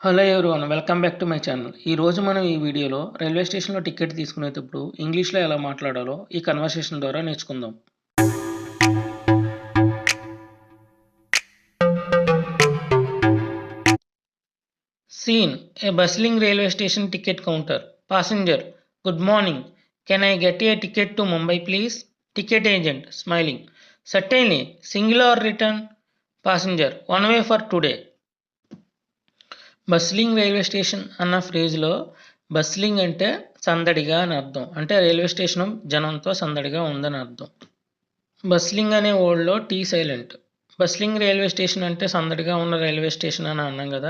Hello everyone, welcome back to my channel. ఈరోజు మనం ఈ వీడియోలో రైల్వే స్టేషన్లో టికెట్ తీసుకునేటప్పుడు ఇంగ్లీష్లో ఎలా మాట్లాడాలో ఈ కన్వర్సేషన్ ద్వారా నేర్చుకుందాం. Scene a bustling railway station ticket counter. Passenger, good morning. Can I get a ticket to Mumbai please? Ticket agent, smiling. Certainly. Single or return? Passenger, one way for today. Bustling railway station అన్న ఫ్రేజ్లో బస్లింగ్ అంటే సందడిగా అని అర్థం. అంటే railway station జనంతో సందడిగా ఉందని అర్థం. బస్లింగ్ అనే వర్డ్లో టీ సైలెంట్. బస్లింగ్ రైల్వే స్టేషన్ అంటే సందడిగా ఉన్న రైల్వే స్టేషన్ అని అన్నాం కదా.